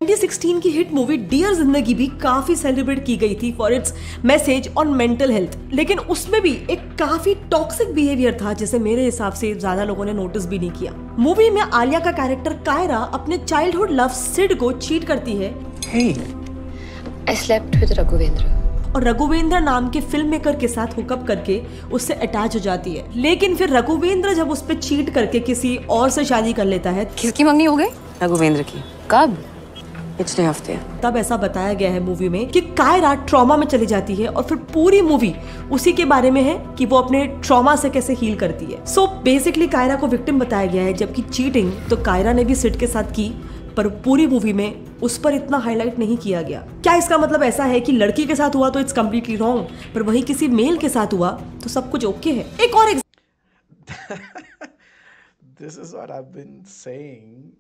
2016 की hit movie dear जिंदगी भी काफी सेलिब्रेट की गई थी for its message on mental health, लेकिन उसमें भी एक काफी टॉक्सिक बिहेवियर था जिसे मेरे हिसाब से ज्यादा लोगों ने नोटिस भी नहीं किया। मूवी में आलिया का कैरेक्टर कायरा अपने चाइल्डहुड लव सिड को चीट करती है। Hey, I slept with Raghuvendra. और रघुवेंद्र नाम के फिल्म मेकर के साथ हुकअप करके उससे अटैच हो जाती है, लेकिन फिर रघुवेंद्र जब उस पर चीट करके किसी और से शादी कर लेता है। किसकी मंगनी हो गई? रघुवेंद्र की। कब? पिछले हफ्ते। तब ऐसा बताया गया है मूवी में कि कायरा ट्रॉमा में चली जाती है और फिर पूरी मूवी उसी के बारे में है कि वो अपने ट्रॉमा से कैसे हील करती है। सो बेसिकली कायरा को विक्टिम बताया गया है, जबकि चीटिंग तो कायरा ने भी सिड के साथ की, पर पूरी मूवी में उस पर इतना हाईलाइट नहीं किया गया। क्या इसका मतलब ऐसा है कि लड़की के साथ हुआ तो इट्स कम्प्लीटली रॉन्ग, पर वही किसी मेल के साथ हुआ तो सब कुछ ओके है? एक और This is what I've been saying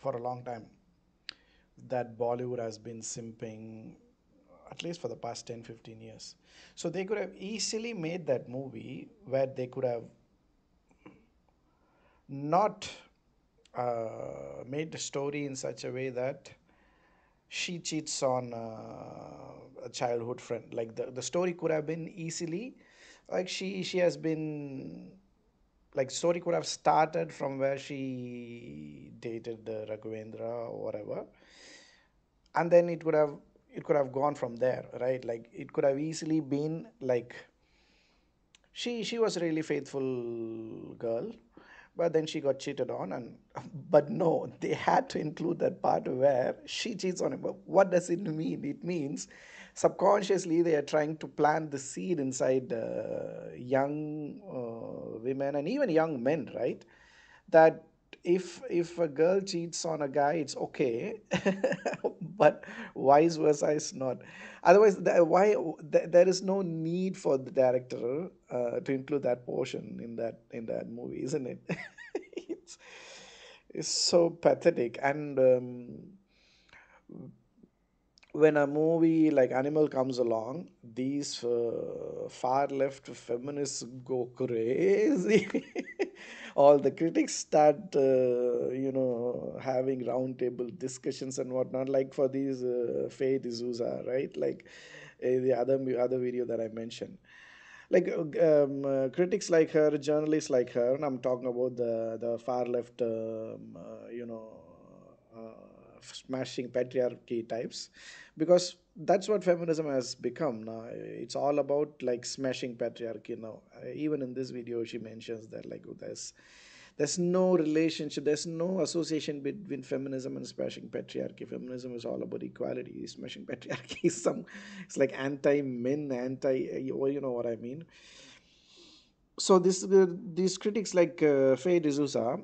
for a long time, that Bollywood has been simping at least for the past 10-15 years. So they could have easily made that movie where they could have not made the story in such a way that she cheats on a childhood friend. Like the story could have been easily, like she has been, like story could have started from where she dated Raghavendra or whatever, and then it could have gone from there, right? Like it could have easily been like she was a really faithful girl, but then she got cheated on, but no, they had to include that part where she cheats on him. But what does it mean? It means subconsciously they are trying to plant the seed inside young women and even young men, right? That if a girl cheats on a guy, it's okay, but vice versa is not. Otherwise, there is no need for the director to include that portion in that movie, isn't it? it's so pathetic. And when a movie like Animal comes along, these far left feminists go crazy. All the critics start having roundtable discussions and whatnot, like for these Faye D'Souza, right? Like the other video that I mentioned, like critics like her, journalists like her, and I'm talking about the far left smashing patriarchy types, because that's what feminism has become now. It's all about like smashing patriarchy now. Even in this video she mentions that like there's no relationship, there's no association between feminism and smashing patriarchy. Feminism is all about equality. Smashing patriarchy is it's like anti-men, you know what I mean. So these critics like Faye D'Souza,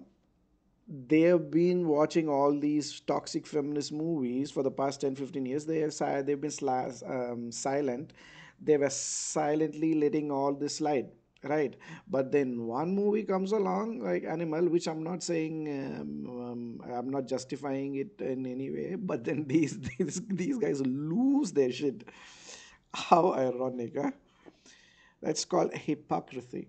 they have been watching all these toxic feminist movies for the past 10-15 years. They've been silent. They were silently letting all this slide, right? But then one movie comes along like Animal, which I'm not saying, I'm not justifying it in any way, but then these guys lose their shit. How ironic, huh? That's called hypocrisy.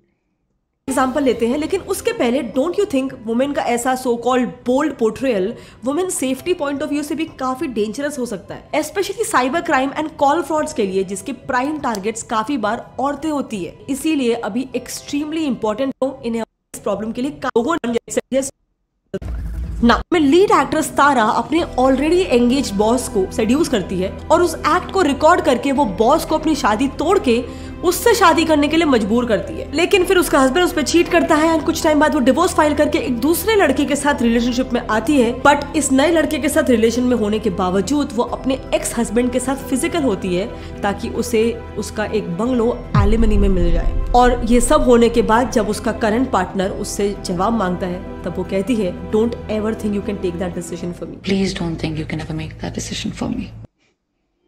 Example लेते हैं, लेकिन उसके पहले don't you think women का ऐसा so called bold portrayal women safety point of view से भी काफी डेंजरस हो सकता है, specially cyber crime and call frauds के लिए, जिसके प्राइम टारगेट्स काफी बार औरतें होती है। इसीलिए अभी एक्सट्रीमली इंपॉर्टेंट हो इन्हें इस प्रॉब्लम के लिए लोगों में लीड एक्ट्रेस तारा अपने ऑलरेडी एंगेज बॉस को सेड्यूस करती है और उस एक्ट को रिकॉर्ड करके वो बॉस को अपनी शादी तोड़ के उससे शादी करने के लिए मजबूर करती है। लेकिन फिर उसका हस्बैंड उस पर चीट करता है और कुछ टाइम बाद वो डिवोर्स फाइल करके एक दूसरे लड़के के साथ रिलेशनशिप में आती है। बट इस नए लड़के के साथ रिलेशन में होने के बावजूद वो अपने एक्स हस्बैंड के साथ फिजिकल होती है ताकि उसे उसका एक बंगलो एलिमनी में मिल जाए। और ये सब होने के बाद जब उसका करंट पार्टनर उससे जवाब मांगता है तब वो कहती है, don't ever think you can take that decision for me. Please don't think you can ever make that decision for me.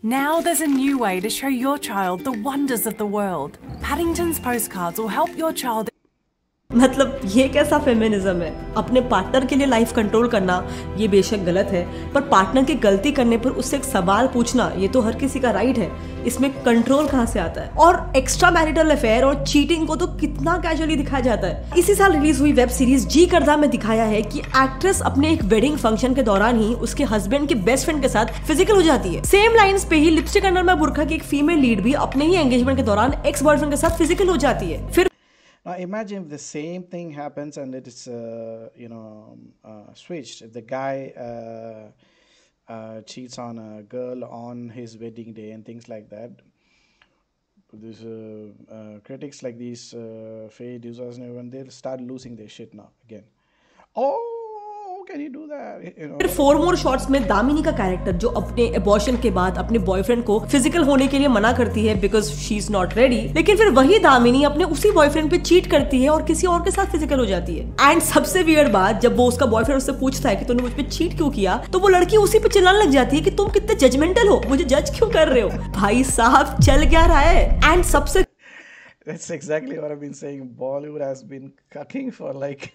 Now there's a new way to show your child the wonders of the world. Paddington's postcards will help your child. मतलब ये कैसा feminism है? अपने partner के लिए life control करना ये बेशक गलत है, पर पार्टनर की गलती करने पर उससे एक सवाल पूछना ये तो हर किसी का राइट है। इसमें कंट्रोल कहाँ से आता है? और एक्स्ट्रा मैरिटल अफेयर और चीटिंग को तो कितना कैजुअली दिखाया जाता है। इसी साल रिलीज हुई वेब सीरीज जी करदा में दिखाया है कि एक्ट्रेस अपने एक वेडिंग फंक्शन के दौरान ही उसके हस्बैंड के बेस्ट फ्रेंड के साथ फिजिकल हो जाती है। सेम लाइंस पे ही लिपस्टिक अंडर में बुरखा की एक फीमेल लीड भी अपने ही एंगेजमेंट के दौरान एक्स बॉयफ्रेंड के साथ फिजिकल हो जाती है। फिर Now imagine if the same thing happens and it is, switched. If the guy cheats on a girl on his wedding day and things like that, these critics like these fake users and everyone, they'll start losing their shit now again. Oh, can you do that? फिर 4 more shots में दामिनी का character जो अपने abortion के बाद अपने boyfriend को physical होने के लिए मना करती है because she is not ready, लेकिन फिर वही दामिनी अपने उसी बॉयफ्रेंड पे चीट करती है और किसी और के साथ फिजिकल हो जाती है। एंड सबसे वियर्ड बात, जब वो उसका बॉयफ्रेंड उससे पूछता है कि तूने मुझ पे चीट क्यों किया, तो वो लड़की उसी पे चिल्लाने लग जाती है कि तुम कितने जजमेंटल हो, मुझे जज क्यों कर रहे हो। भाई साहब चल क्या रहा है? एंड सबसे That's exactly what I've been saying. Bollywood has been cooking for like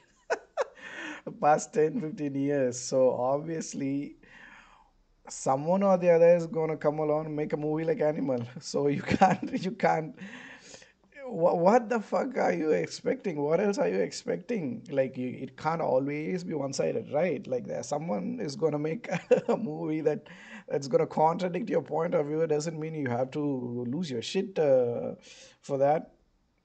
past 10-15 years. So obviously someone or the other is going to come along and make a movie like Animal. So you can't what the fuck are you expecting? What else are you expecting? Like it can't always be one-sided, right? Like someone is going to make a movie that's going to contradict your point of view. It doesn't mean you have to lose your shit for that.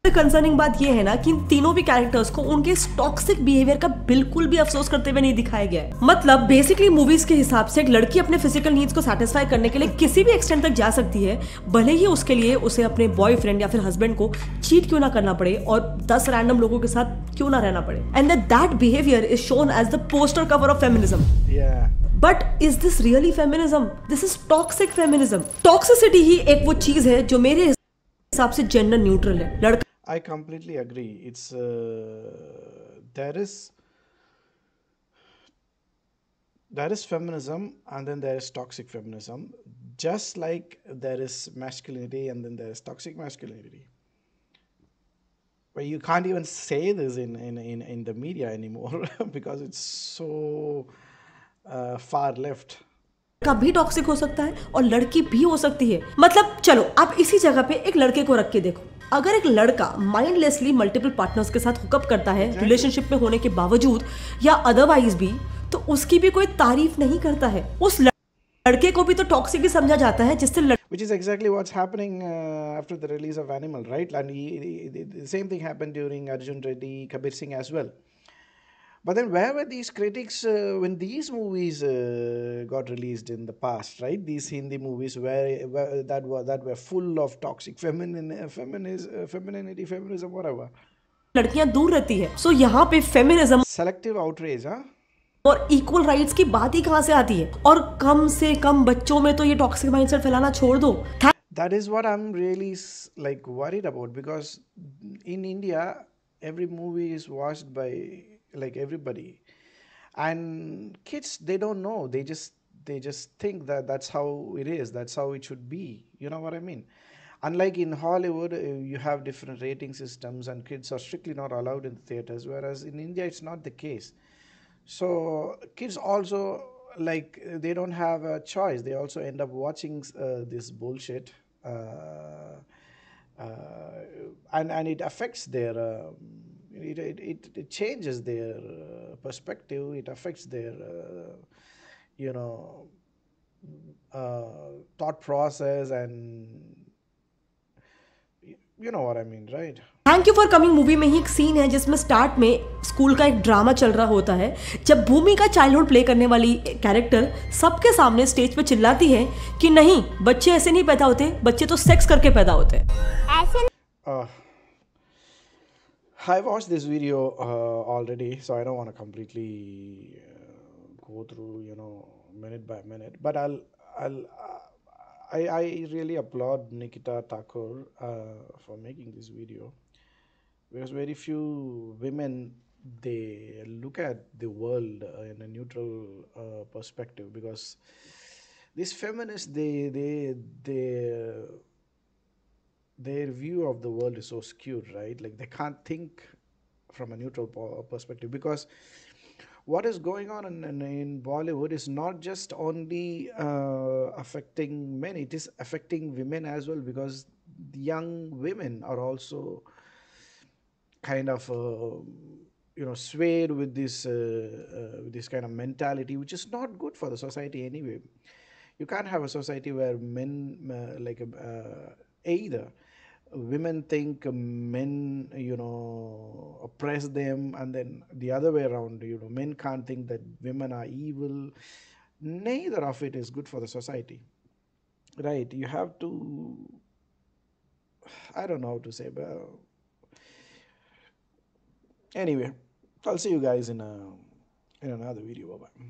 Concerning बात यह है ना कि इन तीनों भी characters को उनके toxic behaviour का बिल्कुल भी अफसोस करते हुए नहीं दिखाया गया है। मतलब बेसिकली मूवीज के हिसाब से एक लड़की अपने फिजिकल नीड्स को सेटिस्फाई करने के लिए किसी भी एक्सटेंट तक जा सकती है, भले ही उसके लिए उसे अपने बॉयफ्रेंड या फिर हस्बैंड को चीट क्यों ना करना पड़े और 10 रैंडम लोगों के साथ क्यों ना रहना पड़े। And that behaviour is shown as the poster cover of feminism. But is this really feminism? This is toxic feminism. Toxicity ही एक वो चीज है जो मेरे हिसाब से जेंडर न्यूट्रल है। लड़का I completely agree. It's there is feminism and then there is toxic feminism. Just like there is masculinity and then there is toxic masculinity. But you can't even say this in the media anymore because it's so far left. लड़का भी toxic हो सकता है और लड़की भी हो सकती है। मतलब चलो आप इसी जगह पे एक लड़के को रख के देखो, अगर एक लड़का माइंडलेसली मल्टीपल पार्टनर्स के साथ हुकअप करता है रिलेशनशिप में होने के बावजूद या अदरवाइज भी, तो उसकी भी कोई तारीफ नहीं करता है। उस लड़के को भी तो टॉक्सिक ही समझा जाता है, जिससे which is exactly what's happening after the release of Animal, right? And the same thing happened during Arjun Reddy, Kabir Singh as well. But then where were these critics when these movies got released in the past, right? These Hindi movies that were full of toxic femininity, feminism, whatever. लड़कियां दूर रहती है। सो यहाँ पे feminism, Selective outrage, huh? और equal rights की बात ही कहाँ से आती है? और कम से कम बच्चों में तो ये टॉक्सिक माइंडसेट फैलाना छोड़ दो। That is what I'm really like worried about, because in India every movie is watched by like everybody, and kids, they don't know, they just think that that's how it is, that's how it should be, you know what I mean? Unlike in Hollywood, you have different rating systems and kids are strictly not allowed in the theaters, whereas in India it's not the case. So kids also, like, they don't have a choice, they also end up watching this bullshit, and it affects their it changes their perspective, it affects their thought process, and you know what I mean, right? Thank you for coming movie में ही एक scene है जिसमें start में school का एक drama चल रहा होता है, जब भूमि का चाइल्डहुड प्ले करने वाली कैरेक्टर सबके सामने स्टेज पे चिल्लाती है कि नहीं, बच्चे ऐसे नहीं पैदा होते, बच्चे तो सेक्स करके पैदा होते हैं। I watched this video already, so I don't want to completely go through, minute by minute. But I really applaud Nikita, Thakur for making this video, because very few women, they look at the world in a neutral perspective, because these feminists, their view of the world is so skewed, right? Like, they can't think from a neutral perspective, because what is going on in Bollywood is not just only affecting men, it is affecting women as well, because the young women are also kind of swayed with this kind of mentality, which is not good for the society anyway. You can't have a society where men either women think men oppress them, and then the other way around, men can't think that women are evil. Neither of it is good for the society, right? You have to, I don't know how to say, but anyway, I'll see you guys in another video. Bye bye.